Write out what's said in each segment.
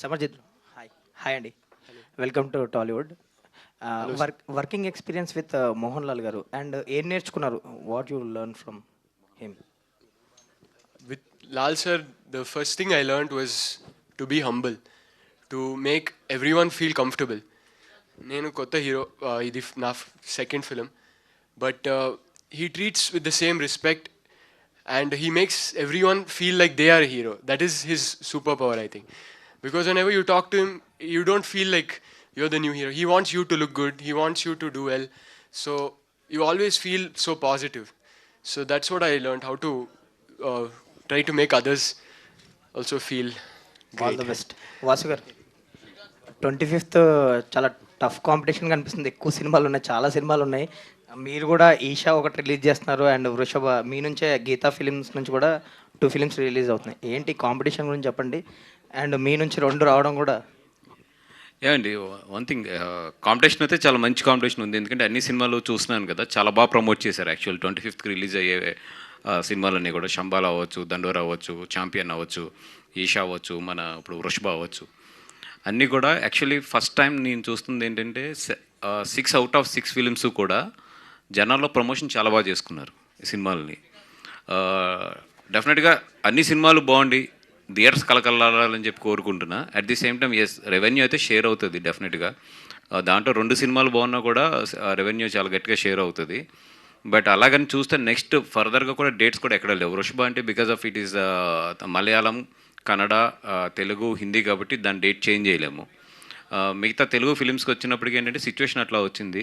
Simarjeet hi hi అండి. Welcome to Tollywood. Hello sir. Working experience with Mohan Lal గారు and ఏం నేర్చుకున్నారు? What you learn from him? With Lal sir, the first thing I learned was to be humble, to make everyone feel comfortable. నేను కొత్త hero, ఇది నా second film, but he treats with the same respect and he makes everyone feel like they are a hero. That is his superpower, I think. Because whenever you talk to him, you don't feel like you're the new hero. He wants you to look good, he wants you to do well. So you always feel so positive. So that's what I learned, how to uh, try to make others also feel all great. The best. Vasu గారు, 25th చాలా tough competition కనిపిస్తుంది. ఎక్కువ సినిమాలు ఉన్నాయి, చాలా సినిమాలు ఉన్నాయి. మీరు కూడా ఈషా ఒకటి రిలీజ్ చేస్తున్నారు అండ్ వృషభ మీ నుంచే గీతా ఫిలిమ్స్ నుంచి కూడా 2 ఫిలిమ్స్ రిలీజ్ అవుతున్నాయి. ఏంటి కాంపిటీషన్ గురించి చెప్పండి. అండ్ మీ నుంచి 2 రావడం కూడా అండి. వన్ థింగ్, కాంపిటీషన్ అయితే చాలా మంచి కాంపిటీషన్ ఉంది. ఎందుకంటే అన్ని సినిమాలు చూస్తున్నాను కదా, చాలా బాగా ప్రమోట్ చేశారు. యాక్చువల్ 25th రిలీజ్ అయ్యే సినిమాలన్నీ కూడా శంబాల అవ్వచ్చు, దండోరా అవ్వచ్చు, ఛాంపియన్ అవ్వచ్చు, ఈషా అవ్వచ్చు, మన ఇప్పుడు వృషభ అవ్వచ్చు, అన్నీ కూడా యాక్చువల్లీ ఫస్ట్ టైం నేను చూస్తుంది ఏంటంటే 6 out of 6 ఫిలిమ్స్ కూడా జనాల్లో ప్రమోషన్ చాలా బాగా చేసుకున్నారు ఈ సినిమాలని. డెఫినెట్గా అన్ని సినిమాలు బాగుండి థియేటర్స్ కలకలాలని చెప్పి కోరుకుంటున్నా. At the same time yes, revenue అయితే షేర్ అవుతుంది డెఫినెట్గా. దాంట్లో 2 సినిమాలు బాగున్నా కూడా రెవెన్యూ చాలా గట్టిగా షేర్ అవుతుంది. బట్ అలాగని చూస్తే నెక్స్ట్ ఫర్దర్గా కూడా డేట్స్ కూడా ఎక్కడ లేవు. వృషభ అంటే because of it is Malayalam, Kannada, Telugu, Hindi కాబట్టి దాని డేట్ చేంజ్ చేయలేము. మిగతా తెలుగు ఫిలిమ్స్కి వచ్చినప్పటికీ ఏంటంటే సిచ్యువేషన్ అట్లా వచ్చింది.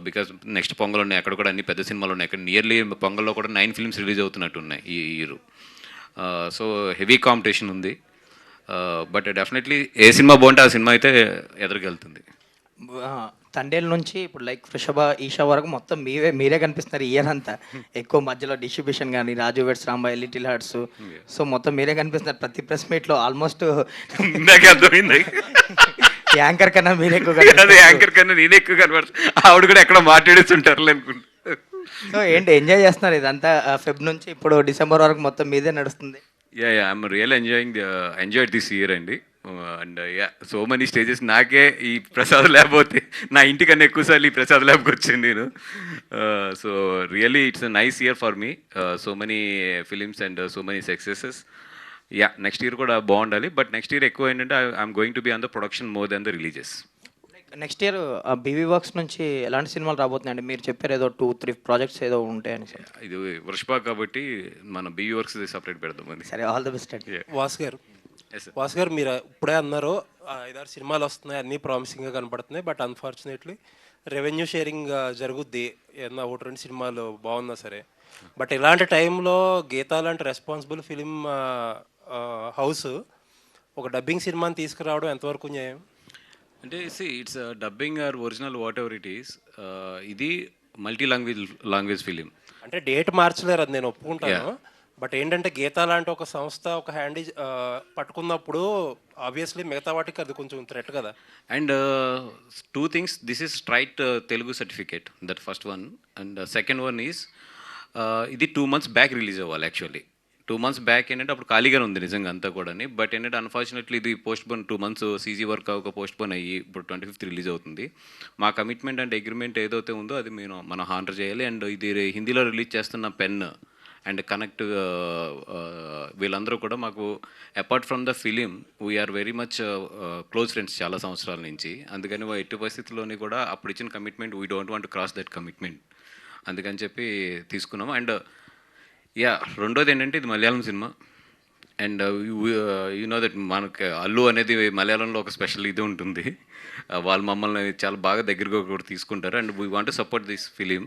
బికాజ్ నెక్స్ట్ పొంగల్ ఉన్నాయి, అక్కడ కూడా అన్ని పెద్ద సినిమాలు ఉన్నాయి. అక్కడ నియర్లీ పొంగల్లో కూడా 9 ఫిలిమ్స్ రిలీజ్ అవుతున్నట్టు ఉన్నాయి ఈ ఇయర్. సో హెవీ కాంపిటీషన్ ఉంది. బట్ డెఫినెట్లీ ఏ సినిమా బాగుంటే ఆ సినిమా అయితే ఎదురుకెళ్తుంది. తండేల్ నుంచి ఇప్పుడు లైక్ వృషభ, ఈషా వరకు మొత్తం మీరే కనిపిస్తున్నారు ఇయర్ అంతా. ఎక్కువ మధ్యలో డిస్ట్రిబ్యూషన్ కానీ రాజు వెడ్స్ రాంబాయ్, లిటిల్ హార్ట్స్, సో మొత్తం మీరే కనిపిస్తున్నారు ప్రతి ప్రెస్ మీట్లో. ఆల్మోస్ట్ నాకు అర్థమైంది. యాంకర్ కన్నా మీరే ఎక్కువ అదే యాంకర్ కన్నా నేనే ఎక్కువ కనబడుతుంది. ఆవిడ కూడా ఎక్కడ మాట్లాడేస్తుంటారు అనుకుంటా. సో ఏంటి ఎంజాయ్ చేస్తున్నారు ఇదంతా? ఫెబ్ నుంచి ఇప్పుడు డిసెంబర్ వరకు మొత్తం మీదే నడుస్తుంది. I'm real enjoyed this year అండి. And so many stages. నాకే ఈ ప్రసాద్ ల్యాబ్ పోతే నా ఇంటికన్నా ఎక్కువసార్లు ఈ ప్రసాద్ ల్యాబ్కి వచ్చింది నేను. So really it's a nice year for me. So many films and so many successes. Next year కూడా బాగుండాలి. బట్ నెక్స్ట్ ఇయర్ ఎక్కువ ఏంటంటే I'm going to be on the production more then the releases. Next year BV Works నుంచి ఎలాంటి సినిమాలు రాబోతున్నాయండి? మీరు చెప్పారు ఏదో 2-3 ప్రాజెక్ట్స్ ఏదో ఉంటాయని. ఇది వృషభ కాబట్టి మన బీ వర్క్స్ సపరేట్ పెడదాం అని. సరే, ఆల్ ద బెస్ట్ అండి. వాసు గారు మీరు ఇప్పుడే అన్నారు 5-6 సినిమాలు వస్తున్నాయి, అన్నీ ప్రామిసింగ్గా కనపడుతున్నాయి, బట్ అన్ఫార్చునేట్లీ రెవెన్యూ షేరింగ్ జరుగుద్ది ఏదన్నా 1-2 సినిమాలు బాగున్నా సరే. బట్ ఇలాంటి టైంలో గీతా లాంటి రెస్పాన్సిబుల్ ఫిలిం హౌస్ ఒక డబ్బింగ్ సినిమాని తీసుకురావడం ఎంతవరకు న్యాయం? అంటే it's dubbing or original whatever it is. ఇది మల్టీ లాంగ్వేజ్ ఫిలిం. అంటే డేట్ మార్చలేరు, అది నేను ఒప్పుకుంటాను. బట్ ఏంటంటే గీతా లాంటి ఒక సంస్థ ఒక హ్యాండ్ పట్టుకున్నప్పుడు ఆబ్వియస్లీ మిగతా వాటికి అది కొంచెం థ్రెట్ కదా. And 2 things, this is straight Telugu certificate, that first one. And second one is ఇది 2 months బ్యాక్ రిలీజ్ అవ్వాలి. యాక్చువల్లీ 2 months బ్యాక్ ఏంటంటే అప్పుడు ఖాళీగానే ఉంది నిజంగా అంతా కూడా. బట్ ఏంటంటే అన్ఫార్చునేట్లీ ఇది పోస్ట్పోన్ 2 months సీజీ వర్క్ అవ్వక పోస్ట్పోన్ అయ్యి ఇప్పుడు 25th రిలీజ్ అవుతుంది. మా కమిట్మెంట్ అండ్ అగ్రిమెంట్ ఏదైతే ఉందో అది మనం హానర్ చేయాలి. అండ్ ఇది హిందీలో రిలీజ్ చేస్తున్న పెన్ అండ్ కనెక్ట్ వీళ్ళందరూ కూడా మాకు apart from the film we're very much close friends చాలా సంవత్సరాల నుంచి. అందుకని ఎట్టి పరిస్థితుల్లోని కూడా అప్పుడు ఇచ్చిన commitment we don't want to cross that commitment. అందుకని చెప్పి తీసుకున్నాము. అండ్ రెండోది ఏంటంటే ఇది మలయాళం సినిమా. అండ్ యూ నో దట్ మనకి అల్లు అనేది మలయాళంలో ఒక స్పెషల్ ఇది ఉంటుంది. వాళ్ళు మమ్మల్ని చాలా బాగా దగ్గరగా కూడా తీసుకుంటారు. And we want to support this film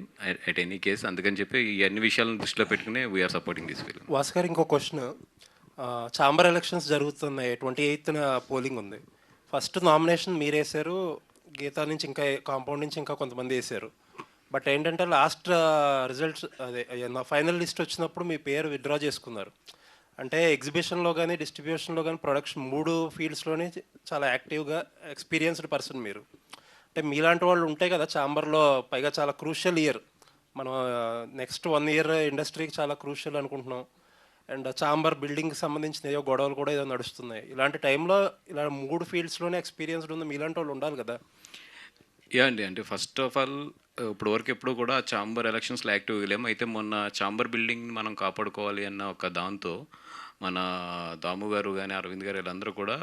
at any case. అందుకని చెప్పి ఈ అన్ని విషయాలను దృష్టిలో పెట్టుకుని we're supporting this film. Vasu గారు ఇంకో క్వశ్చన్. ఛాంబర్ ఎలక్షన్స్ జరుగుతున్నాయి, 28th పోలింగ్ ఉంది. ఫస్ట్ నామినేషన్ మీరు వేశారు, గీతా నుంచి ఇంకా కాంపౌండ్ నుంచి ఇంకా కొంతమంది వేశారు. బట్ ఏంటంటే లాస్ట్ రిజల్ట్స్ అదే ఫైనల్ లిస్ట్ వచ్చినప్పుడు మీ పేరు విత్డ్రా చేసుకున్నారు. అంటే ఎగ్జిబిషన్లో కానీ డిస్ట్రిబ్యూషన్లో కానీ ప్రొడక్షన్ 3 ఫీల్డ్స్లోనే చాలా యాక్టివ్గా ఎక్స్పీరియన్స్డ్ పర్సన్ మీరు. అంటే మీలాంటి వాళ్ళు ఉంటాయి కదా ఛాంబర్లో, పైగా చాలా క్రూషియల్ ఇయర్. మనం నెక్స్ట్ 1 year ఇండస్ట్రీకి చాలా క్రూషియల్ అనుకుంటున్నాం. అండ్ చాంబర్ బిల్డింగ్కి సంబంధించిన ఏవో గొడవలు కూడా ఏదో నడుస్తున్నాయి. ఇలాంటి టైంలో ఇలా 3 ఫీల్డ్స్లోనే ఎక్స్పీరియన్స్డ్ ఉంది మీలాంటి వాళ్ళు ఉండాలి కదా. యా అండి, అంటే ఫస్ట్ ఆఫ్ ఆల్ ఇప్పుడు వరకు ఎప్పుడు కూడా చాంబర్ ఎలక్షన్స్లో యాక్టివ్గా లేము. అయితే మొన్న చాంబర్ బిల్డింగ్ మనం కాపాడుకోవాలి అన్న ఒక దాంతో మన దాము గారు కానీ అరవింద్ గారు వీళ్ళందరూ కూడా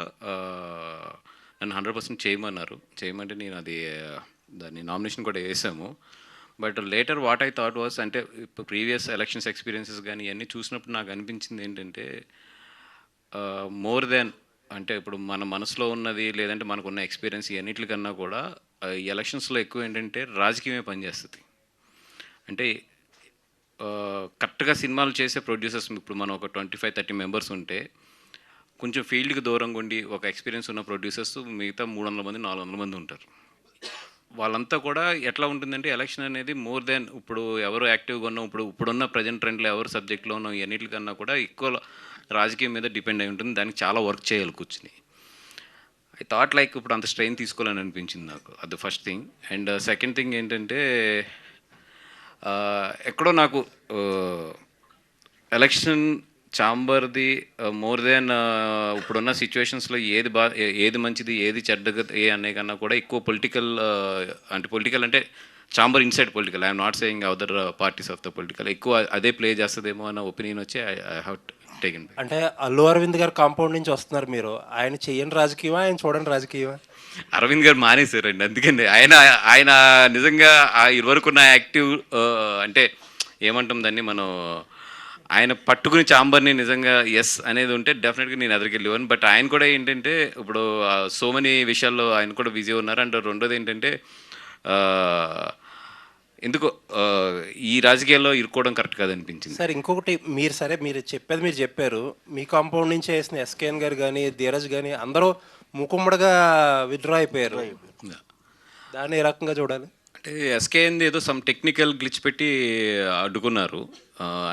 నన్ను 100% చేయమంటే నేను అది దాన్ని నామినేషన్ కూడా వేసాము. But later what I thought was, అంటే ఇప్పుడు ప్రీవియస్ ఎలక్షన్స్ ఎక్స్పీరియన్సెస్ కానీ ఇవన్నీ చూసినప్పుడు నాకు అనిపించింది ఏంటంటే మోర్ దెన్ అంటే ఇప్పుడు మన మనసులో ఉన్నది లేదంటే మనకున్న ఎక్స్పీరియన్స్ ఇవన్నిటికన్నా కూడా ఈ ఎలక్షన్స్లో ఎక్కువ ఏంటంటే రాజకీయమే పనిచేస్తుంది. అంటే కరెక్ట్గా సినిమాలు చేసే ప్రొడ్యూసర్స్ ఇప్పుడు మనం ఒక 25-30 మెంబర్స్ ఉంటే కొంచెం ఫీల్డ్కి దూరంగా ఉండి ఒక ఎక్స్పీరియన్స్ ఉన్న ప్రొడ్యూసర్స్ మిగతా 300 మంది 400 మంది ఉంటారు. వాళ్ళంతా కూడా ఎట్లా ఉంటుందంటే ఎలక్షన్ అనేది మోర్ దెన్ ఇప్పుడు ఎవరు యాక్టివ్గా ఉన్నాం, ఇప్పుడున్న ప్రజెంట్ ట్రెండ్లో ఎవరు సబ్జెక్ట్లో ఉన్నాం ఇవన్నిటికన్నా కూడా ఎక్కువ రాజకీయం మీద డిపెండ్ అయి ఉంటుంది. దానికి చాలా వర్క్ చేయాలి కూర్చుని. ఐ థాట్ లైక్ ఇప్పుడు అంత స్ట్రెయిన్ తీసుకోవాలని అనిపించింది నాకు. అది first thing. And second thing ఏంటంటే ఎక్కడో నాకు ఎలక్షన్ ఛాంబర్ది మోర్ దెన్ ఇప్పుడున్న సిచ్యువేషన్స్లో ఏది మంచిది ఏది చెడ్డగా అనే కన్నా కూడా ఎక్కువ పొలిటికల్ అంటే chamber inside political, I'm not saying other parties of the political ఎక్కువ అదే ప్లే చేస్తుందేమో అన్న ఒపీనియన్ వచ్చి ఐ హ్యావ్ టేకెన్. అంటే అల్లు అరవింద్ గారు కాంపౌండ్ నుంచి వస్తున్నారు మీరు, ఆయన చెయ్యని రాజకీయమా ఆయన చూడండి రాజకీయమా? అరవింద్ గారు మానేశారండి, అందుకని ఆయన నిజంగా ఇదివరకు ఉన్న యాక్టివ్ అంటే ఏమంటాం దాన్ని మనం ఆయన పట్టుకుని చాంబర్ని నిజంగా ఎస్ అనేది ఉంటే డెఫినెట్గా నేను ఎదురుకెళ్ళేవాను. బట్ ఆయన కూడా ఏంటంటే ఇప్పుడు సో మెనీ విషయాల్లో ఆయన కూడా బిజీ ఉన్నారు. అండ్ రెండోది ఏంటంటే ఎందుకో ఈ రాజకీయాల్లో ఇరుక్కోవడం కరెక్ట్ కాదనిపించింది. సార్ ఇంకొకటి, మీరు చెప్పారు మీ కాంపౌండ్ నుంచి వేసిన ఎస్కేఎన్ గారు కానీ ధీరజ్ కానీ అందరూ మూకుమ్మడిగా విత్డ్రా అయిపోయారు. దాన్ని ఏ రకంగా చూడాలి? అంటే ఎస్కేఎన్ ఏదో సమ్ టెక్నికల్ గ్లిచ్ పెట్టి అడ్డుకున్నారు.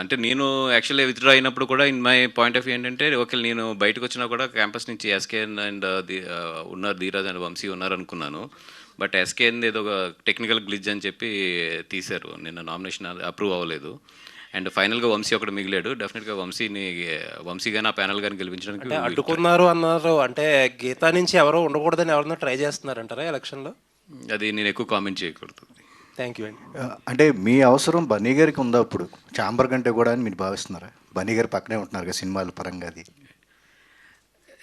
అంటే నేను యాక్చువల్లీ విత్డ్రా అయినప్పుడు కూడా in my point of view ఏంటంటే ఒకవేళ నేను బయటకు వచ్చినా కూడా క్యాంపస్ నుంచి ఎస్కేఎన్ అండ్ ఉన్నారు ధీరజ్ అండ్ వంశీ ఉన్నారు అనుకున్నాను. బట్ ఎస్కేఎన్ ఏదో ఒక టెక్నికల్ గ్లిచ్ అని చెప్పి తీశారు. నిన్న నామినేషన్ అప్రూవ్ అవ్వలేదు. అండ్ ఫైనల్గా వంశీ ఒకటి మిగిలాడు. డెఫినెట్గా వంశీ కానీ ఆ ప్యానల్ కానీ గెలిపించడానికి అడ్డుకున్నారు అన్నారు. అంటే గీతా నుంచి ఎవరో ఉండకూడదని ఎవరన్నా ట్రై చేస్తున్నారంటారా ఎలక్షన్లో? అది నేను ఎక్కువ కామెంట్ చేయకూడదు. థ్యాంక్ యూ అండి. అంటే మీ అవసరం బన్నీ గారికి ఉందా ఇప్పుడు చాంబర్ కంటే కూడా అని మీరు భావిస్తున్నారా? బన్నీ గారు పక్కనే ఉంటున్నారు కదా సినిమాల పరంగా. అది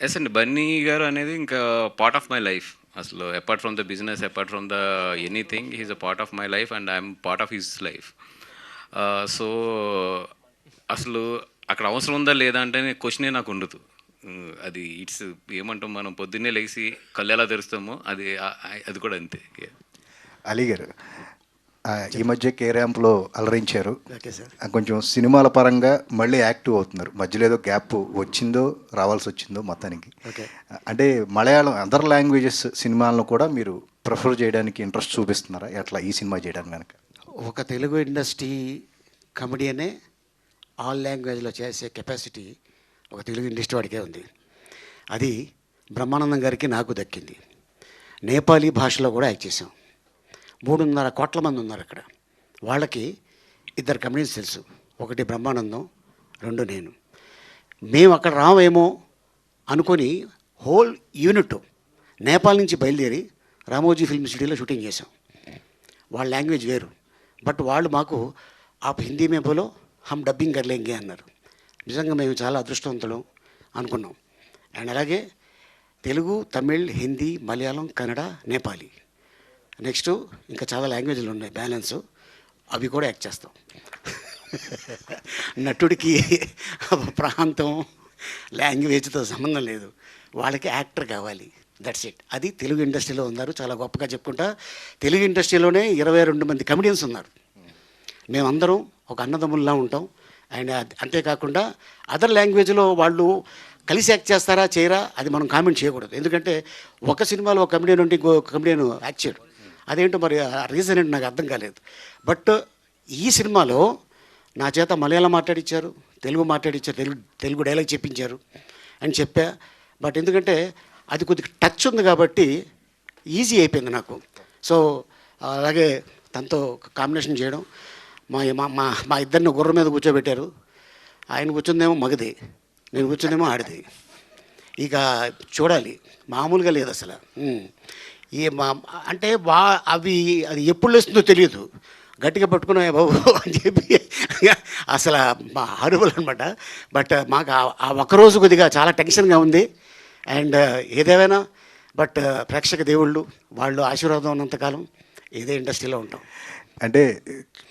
ఎస్ అండి, బన్నీ గారు అనేది ఇంకా పార్ట్ ఆఫ్ మై లైఫ్. అసలు apart from the business, apart from the anything, he's a part of my life and I'm part of his life. So అసలు అక్కడ అవసరం ఉందా లేదా అంటే క్వశ్చనే నాకు ఉండదు. అది ఇట్స్ ఏమంటాం, మనం పొద్దున్నే లేచి కళ్ళు ఎలా తెరుస్తామో అది కూడా అంతే. అలీ గారు ఈ మధ్య కే ర్యాంప్లో అలరించారు. కొంచెం సినిమాల పరంగా మళ్ళీ యాక్టివ్ అవుతున్నారు. మధ్యలో ఏదో గ్యాప్ రావాల్సి వచ్చిందో మొత్తానికి. అంటే మలయాళం అదర్ లాంగ్వేజెస్ సినిమాలను కూడా మీరు ప్రిఫర్ చేయడానికి ఇంట్రెస్ట్ చూపిస్తున్నారా ఎట్లా ఈ సినిమా చేయడానికి కనుక? ఒక తెలుగు ఇండస్ట్రీ కమెడియనే ఆల్ లాంగ్వేజ్లో చేసే కెపాసిటీ ఒక తెలుగు ఇండస్ట్రీ వాడికే ఉంది. అది బ్రహ్మానందం గారికి నాకు దక్కింది. నేపాలీ భాషలో కూడా యాక్ట్ చేసాం. 3.5 కోట్ల మంది ఉన్నారు అక్కడ. వాళ్ళకి 2 కమెడియన్స్ తెలుసు. ఒకటి బ్రహ్మానందం, 2 నేను. మేము అక్కడ రామేమో అనుకొని హోల్ యూనిట్ నేపాల్ నుంచి బయలుదేరి రామోజీ ఫిల్మ్ సిటీలో షూటింగ్ చేసాం. వాళ్ళ లాంగ్వేజ్ వేరు. బట్ వాళ్ళు మాకు ఆప్ హిందీ మే బోలో హమ్ డబ్బింగ్ కర్లేంగే అన్నారు. నిజంగా మేము చాలా అదృష్టవంతులం అనుకున్నాం. అండ్ అలాగే తెలుగు, తమిళ్, హిందీ, మలయాళం, కన్నడ, నేపాలీ, నెక్స్ట్ ఇంకా చాలా లాంగ్వేజ్లు ఉన్నాయి బ్యాలెన్స్, అవి కూడా యాక్ట్ చేస్తాం. నటుడికి ప్రాంతం లాంగ్వేజ్తో సంబంధం లేదు, వాళ్ళకి యాక్టర్ కావాలి, దట్స్ ఇట్. అది తెలుగు ఇండస్ట్రీలో ఉన్నారు. చాలా గొప్పగా చెప్పుకుంటా. తెలుగు ఇండస్ట్రీలోనే 22 మంది కమెడియన్స్ ఉన్నారు. మేమందరం ఒక అన్నదమ్ముల్లా ఉంటాం. అండ్ అంతేకాకుండా అదర్ లాంగ్వేజ్లో వాళ్ళు కలిసి యాక్ట్ చేస్తారా చేయరా అది మనం కామెంట్ చేయకూడదు. ఎందుకంటే ఒక సినిమాలో ఒక కమెడియన్ ఉంటే ఇంకో కమెడియన్ యాక్ట్ చేయడు. అదేంటో మరి రీజన్ ఏంటో నాకు అర్థం కాలేదు. బట్ ఈ సినిమాలో నా చేత మలయాళం మాట్లాడించారు, తెలుగు మాట్లాడించారు, తెలుగు డైలాగ్ చెప్పించారు అని చెప్పా. బట్ ఎందుకంటే అది కొద్దిగా టచ్ ఉంది కాబట్టి ఈజీ అయిపోయింది నాకు. సో అలాగే తనతో కాంబినేషన్ చేయడం, మా మా మా ఇద్దరిని గుర్రం మీద కూర్చోబెట్టారు. ఆయన కూర్చుందేమో మగది, నేను కూర్చుందేమో ఆడది. ఇక చూడాలి, మామూలుగా లేదు అసలు. ఈ మా అంటే అది ఎప్పుడు లేస్తుందో తెలియదు, గట్టిగా పట్టుకున్నా బాబు అని చెప్పి అసలు మా హారబుల్ అనమాట. బట్ మాకు ఆ ఒక్కరోజు కొద్దిగా చాలా టెన్షన్గా ఉంది. అండ్ ఏదేమైనా బట్ ప్రేక్షక దేవుళ్ళు వాళ్ళు ఆశీర్వాదం ఉన్నంతకాలం ఇదే ఇండస్ట్రీలో ఉంటాం. అంటే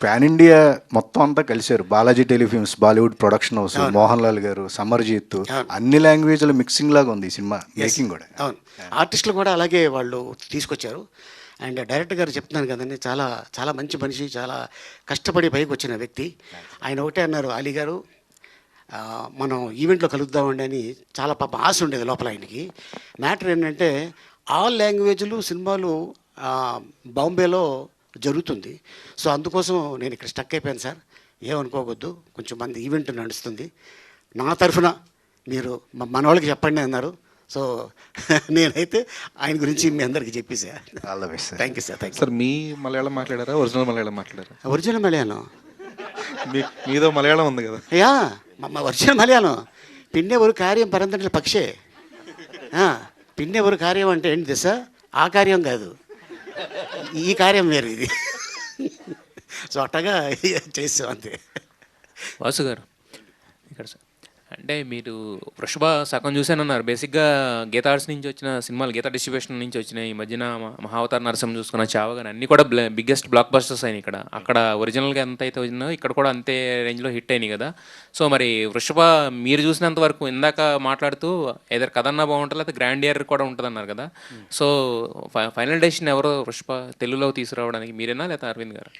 పాన్ ఇండియా మొత్తం అంతా కలిశారు. Balaji telefilms, Bollywood production house, Mohan Lal గారు, సమర్జీత్, అన్ని లాంగ్వేజ్ల మిక్సింగ్ లాగా ఉంది ఈ సినిమా మేకింగ్ కూడా. అవును, ఆర్టిస్టులు కూడా అలాగే వాళ్ళు తీసుకొచ్చారు. అండ్ డైరెక్టర్ గారు చెప్తున్నాను కదండి, చాలా చాలా మంచి మనిషి, చాలా కష్టపడి పైకి వచ్చిన వ్యక్తి. ఆయన ఒకటే అన్నారు, అలీ గారు మనం ఈవెంట్లో కలుద్దామండి అని. చాలా పాప ఆశ ఉండేది లోపల ఆయనకి. మ్యాటర్ ఏంటంటే ఆల్ లాంగ్వేజ్లు సినిమాలు బాంబేలో జరుగుతుంది. సో అందుకోసం నేను ఇక్కడ స్టక్ అయిపోయాను సార్, ఏమనుకోవద్దు, కొంచెం మంది ఈవెంట్ నడుస్తుంది, నా తరఫున మీరు మన వాళ్ళకి చెప్పండి అన్నారు. సో నేనైతే ఆయన గురించి మీ అందరికీ చెప్పేసా. All the best. Thank you sir. Thank you. Sir మీ మలయాళం మాట్లాడారా, ఒరిజినల్ మలయాళం మాట్లాడారా? ఒరిజినల్ మలయాళం. మీదో మలయాళం ఉంది కదా? యా, మా ఒరిజినల్ మలయాళం. పిన్నే ఒక కార్యం పరంతంటే పక్షే. పిన్నే ఒక కార్యం అంటే ఏంటి తెలుసా? ఆ కార్యం కాదు, ఈ కార్యం వేరు ఇది. సో అట్టగా చేస్తాం అంతే. వాసు గారు ఇక్కడ సార్, అంటే మీరు వృషభ సగం చూశానన్నారు. బేసిక్గా గీతా ఆర్ట్స్ నుంచి వచ్చిన సినిమాలు, గీతా డిస్ట్రిబ్యూషన్ నుంచి వచ్చిన ఈ మధ్యన మహావతార్ నరసింహ చూసుకున్న, చావ కానీ అన్నీ కూడా బిగ్గెస్ట్ బ్లాక్ బస్టర్స్ అయినాయి ఇక్కడ. అక్కడ ఒరిజినల్గా ఎంత అయితే వచ్చినాయో ఇక్కడ కూడా అంతే రేంజ్లో హిట్ అయినాయి కదా. సో మరి వృషభ మీరు చూసినంత వరకు, ఇందాక మాట్లాడుతూ ఏదైనా కథన్నా బాగుంటుంది లేదా గ్రాండ్ ఇయర్ కూడా ఉంటుంది అన్నారు కదా. సో ఫైనల్ డెసిషన్ ఎవరో వృషభ తెలుగులో తీసుకురావడానికి, మీరేనా లేదా అరవింద్ గారు?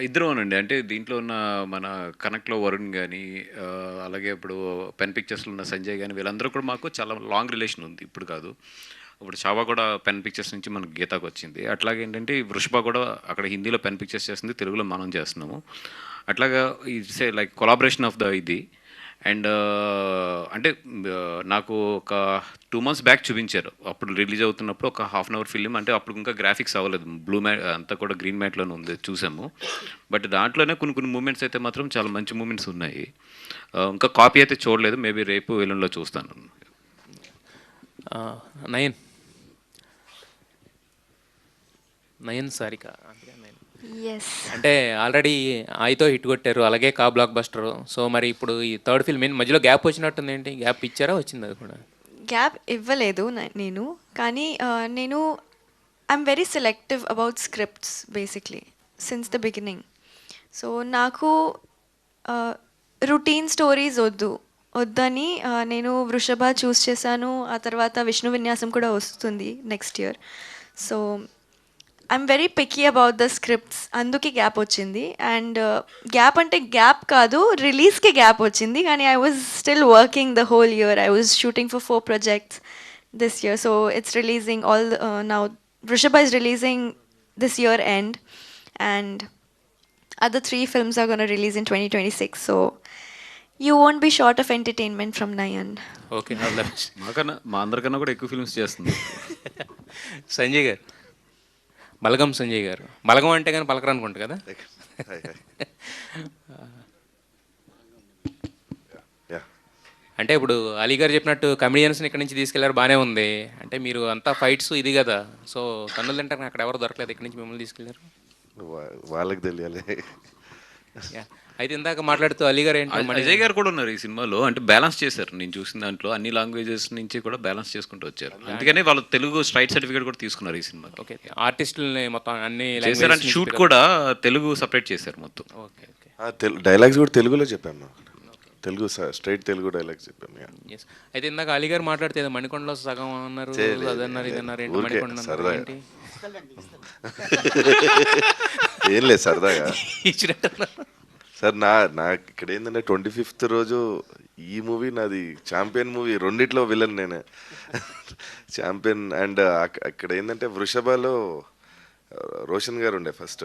ఇద్దరు అనండి. అంటే దీంట్లో ఉన్న మన కనెక్ట్లో వరుణ్ కానీ, అలాగే ఇప్పుడు పెన్ పిక్చర్స్లో ఉన్న సంజయ్ కానీ, వీళ్ళందరూ కూడా మాకు చాలా లాంగ్ రిలేషన్ ఉంది. ఇప్పుడు కాదు, ఇప్పుడు చావా కూడా పెన్ పిక్చర్స్ నుంచి మనకు గీతాకు వచ్చింది. అట్లాగే ఏంటంటే వృషభ కూడా అక్కడ హిందీలో పెన్ పిక్చర్స్ చేస్తుంది, తెలుగులో మనం చేస్తున్నాము. అట్లాగా it's a like collaboration of the ఇది. అండ్ అంటే నాకు ఒక 2 months బ్యాక్ చూపించారు, అప్పుడు రిలీజ్ అవుతున్నప్పుడు ఒక ½ hour ఫిలిం. అంటే అప్పుడు ఇంకా గ్రాఫిక్స్ అవ్వలేదు, బ్లూ మ్యాట్ అంతా కూడా గ్రీన్ మ్యాట్లోనే ఉంది, చూసాము. బట్ దాంట్లోనే కొన్ని మూమెంట్స్ అయితే మాత్రం చాలా మంచి మూమెంట్స్ ఉన్నాయి. ఇంకా కాపీ అయితే చూడలేదు, మేబీ రేపు ఎల్లుండిలో చూస్తాను. నయన్ సారిక ఎస్, అంటే ఆల్రెడీ ఆయితో హిట్ కొట్టారు, అలాగే కా బ్లాక్ బస్టర్. సో మరి ఇప్పుడు ఈ థర్డ్ ఫిల్మ్ మధ్యలో గ్యాప్ వచ్చినట్టుంది, ఏంటి గ్యాప్ ఇచ్చారా, వచ్చింది అది కూడా? గ్యాప్ ఇవ్వలేదు నేను, కానీ నేను I'm very selective about scripts basically since the beginning. So నాకు రొటీన్ స్టోరీస్ వద్దని నేను వృషభ చూస్ చేశాను. ఆ తర్వాత విష్ణు విన్యాసం కూడా వస్తుంది next year. So I'm very picky about the scripts, అందుకే గ్యాప్ వచ్చింది. అండ్ గ్యాప్ అంటే గ్యాప్ కాదు, రిలీజ్కి గ్యాప్ వచ్చింది, కానీ I was still working the whole year. I was shooting for 4 projects this year. So it's releasing now Vrishabha is releasing this year end, and other 3 films are going to release in 2026. So you won't be short of entertainment from Nayan. Okay, మా అందరికన్నా కూడా ఎక్కువ films చేస్తుంది. సంజయ్ గారు, బలగం సంజయ్ గారు. బలగం అంటే కానీ పలకరు అనుకుంటా కదా. అంటే ఇప్పుడు అలీ గారు చెప్పినట్టు కమెడియన్స్ని ఇక్కడ నుంచి తీసుకెళ్లారు, బాగానే ఉంది. అంటే మీరు అంతా ఫైట్స్ ఇది కదా, సో కన్నులు తింటారు, అక్కడ ఎవరు దొరకలేదు, ఇక్కడి నుంచి మిమ్మల్ని తీసుకెళ్లారు. వాళ్ళకి తెలియాలి. అయితే ఇందాక మాట్లాడుతూ అలీ గారు ఏంటి, అజయ్ గారు కూడా ఉన్నారు ఈ సినిమాలో. అంటే బ్యాలెన్స్ చేశారు, నేను చూసిన దాంట్లో అన్ని లాంగ్వేజెస్ నుంచి కూడా బ్యాలెన్స్ చేసుకుంటూ వచ్చారు. అందుకని వాళ్ళు తెలుగు స్ట్రైట్ సర్టిఫికేట్ కూడా తీసుకున్నారు ఈ సినిమా. ఓకే, ఆర్టిస్టులని మొత్తం అన్ని చేశారు. అంటే షూట్ కూడా తెలుగు సపరేట్ చేశారు మొత్తం. ఓకే ఓకే, డైలాగ్స్ కూడా తెలుగులో చెప్పాము, తెలుగు స్ట్రైట్ తెలుగు డైలాగ్స్ చెప్పాము. ఎస్. అయితే ఇందాక అలీ గారు మాట్లాడితే ఏదో మణికొండలో సగం అన్నారు, అదన్నారు, ఇదన్నారు, ఏంటి మణికొండ ఏంటి? ఏం లేదు, సరదాగా ఇచ్చినట్టు సార్. నా ఇక్కడ ఏంటంటే 25th రోజు ఈ మూవీ నాది ఛాంపియన్ మూవీ, రెండిట్లో విలన్ నేనే, ఛాంపియన్. అండ్ అక్కడ ఏంటంటే వృషభలో రోషన్ గారు ఉండే ఫస్ట్,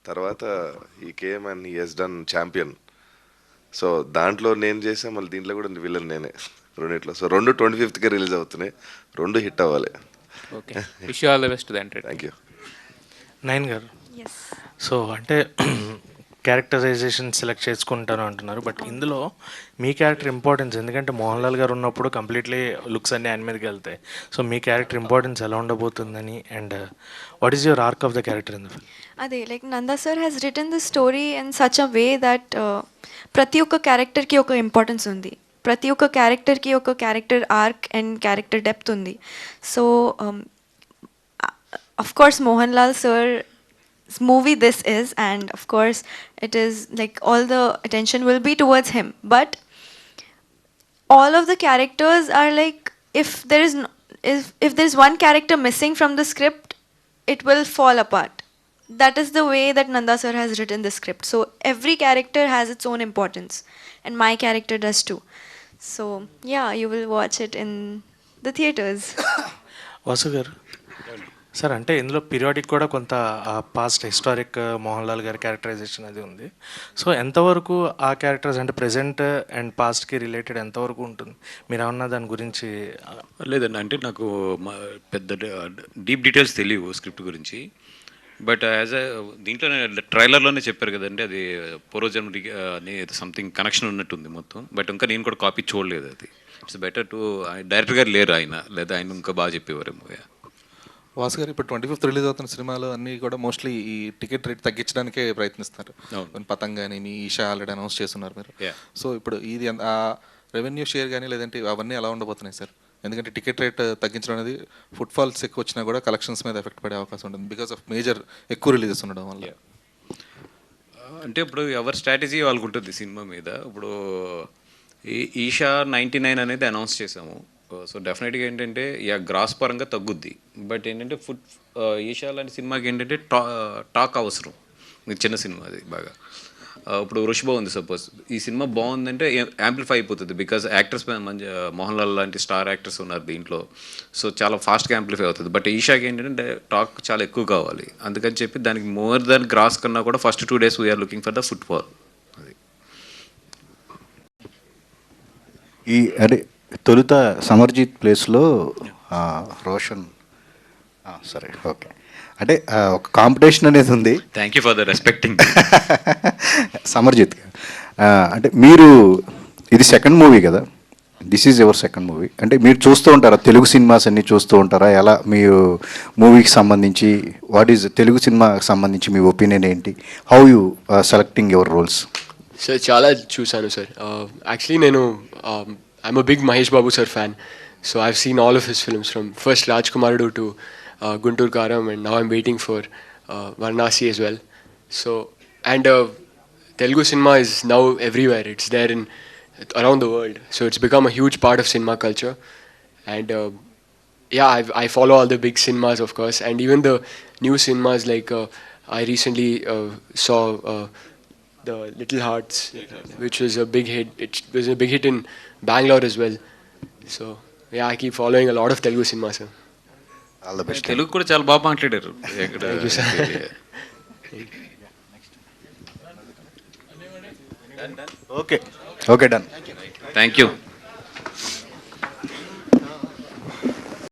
తర్వాత ఈ came and he he's done champion. So దాంట్లో నేను చేసా, మళ్ళీ దీంట్లో కూడా విలన్ నేనే రెండిట్లో. సో 2 25th రిలీజ్ అవుతున్నాయి, 2 హిట్ అవ్వాలి. Okay, wish you all the best. Thank you. Nayan గారు, Yes. సో అంటే క్యారెక్టరైజేషన్ సెలెక్ట్ చేసుకుంటాను అంటున్నారు, బట్ ఇందులో మీ క్యారెక్టర్ ఇంపార్టెన్స్, ఎందుకంటే మోహన్ లాల్ గారు ఉన్నప్పుడు కంప్లీట్లీ లుక్స్ అన్నీ ఆయన మీదకి వెళ్తాయి. సో మీ క్యారెక్టర్ ఇంపార్టెన్స్ ఎలా ఉండబోతుందని, and what is your arc of the character in the film? అదే like Nanda sir has written the story in such a way that ప్రతి ఒక్క క్యారెక్టర్కి ఒక ఇంపార్టెన్స్ ఉంది, ప్రతి ఒక్క క్యారెక్టర్కి ఒక character arc and character depth ఉంది. So of course Mohanlal sir's movie this is, and of course it is like all the attention will be towards him, but all of the characters are like, if there is if there's one character missing from the script, it will fall apart. That is the way that Nanda sir has written the script. So every character has its own importance, and my character does too. So yeah, you will watch it in the theaters. Vasu గారు sir, అంటే ఇందులో periodic కూడా కొంత past historic Mohan Lal గారి characterisation అది ఉంది. So ఎంతవరకు ఆ క్యారెక్టర్స్ అంటే ప్రెజెంట్ అండ్ పాస్ట్కి రిలేటెడ్ ఎంతవరకు ఉంటుంది? మీరు ఏమన్నా దాని గురించి? లేదండి, అంటే నాకు పెద్ద డీప్ డీటెయిల్స్ తెలియవు స్క్రిప్ట్ గురించి. బట్ యాజ్ దీంట్లో ట్రైలర్లోనే చెప్పారు కదండి, అది పూర్వజన్మ అని సంథింగ్ కనెక్షన్ ఉన్నట్టుంది మొత్తం. బట్ ఇంకా నేను కూడా కాపీ చూడలేదు. అది ఇట్స్ బెటర్ టు, డైరెక్టర్ గారు లేరు ఆయన, లేదా ఆయన ఇంకా బాగా చెప్పేవారేమో. వాసు గారు, ఇప్పుడు 25th రిలీజ్ అవుతున్న సినిమాలు అన్నీ కూడా మోస్ట్లీ ఈ టికెట్ రేట్ తగ్గించడానికే ప్రయత్నిస్తారు. పతంగ్ కానీ మీ ఈషా ఆల్రెడీ అనౌన్స్ చేస్తున్నారు మీరు. సో ఇప్పుడు ఇది ఆ రెవెన్యూ షేర్ కానీ లేదంటే అవన్నీ ఎలా ఉండబోతున్నాయి సార్? ఎందుకంటే టికెట్ రేట్ తగ్గించడం అనేది ఫుట్ఫాల్స్ ఎక్కువ వచ్చినా కూడా కలెక్షన్స్ మీద ఎఫెక్ట్ పడే అవకాశం ఉంటుంది బికాస్ ఆఫ్ మేజర్ ఎక్కువ రిలీజెస్ ఉండడం వల్ల. అంటే ఇప్పుడు ఎవరి స్ట్రాటజీ వాళ్ళకు ఉంటుంది సినిమా మీద. ఇప్పుడు ఈషా 99 అనేది అనౌన్స్ చేసాము. సో డెఫినెట్గా ఏంటంటే గ్రాస్ పరంగా తగ్గుద్ది. బట్ ఏంటంటే ఈషా లాంటి సినిమాకి ఏంటంటే టాక్ అవసరం. మీకు చిన్న సినిమా అది బాగా. ఇప్పుడు వృషభ ఉంది సపోజ్, ఈ సినిమా బాగుందంటే యాంప్లిఫై అయిపోతుంది బికాజ్ యాక్టర్స్ మంచి మోహన్ లాల్ లాంటి స్టార్ యాక్టర్స్ ఉన్నారు దీంట్లో. సో చాలా ఫాస్ట్గా యాంప్లిఫై అవుతుంది. బట్ ఈషాకి ఏంటంటే టాక్ చాలా ఎక్కువ కావాలి. అందుకని చెప్పి దానికి మోర్ దాన్ గ్రాస్ కన్నా కూడా first 2 days we're looking for the football. అది ఈ అదే తొలుత సమర్జిత్ ప్లేస్లో రోషన్, సరే ఓకే, అంటే ఒక కాంపిటీషన్ అనేది ఉంది. Thank you for the respecting. Simarjeet అంటే మీరు ఇది సెకండ్ మూవీ కదా, this is your second movie. అంటే మీరు చూస్తూ ఉంటారా తెలుగు సినిమాస్ అన్నీ చూస్తూ ఉంటారా? ఎలా మీరు మూవీకి సంబంధించి వాట్ ఈజ్ తెలుగు సినిమాకి సంబంధించి మీ ఒపీనియన్ ఏంటి? How you selecting your roles? Sir చాలా చూసాను సార్. యాక్చువల్లీ నేను I'm a big Mahesh Babu sir fan, so I've seen all of his films from first Rajkumarudu to Guntur Karam, and now I'm waiting for Varanasi as well. So, and Telugu cinema is now everywhere. It's there in around the world. So it's become a huge part of cinema culture. And yeah, I follow all the big cinemas, of course, and even the new cinemas. Like I recently saw the Little Hearts, which was a big hit. It was a big hit in Bangalore as well. So yeah, I keep following a lot of Telugu cinema, sir. All the best. Telugu కూడా చాలా బాగా మాట్లాడారు. Okay okay, done. Thank you.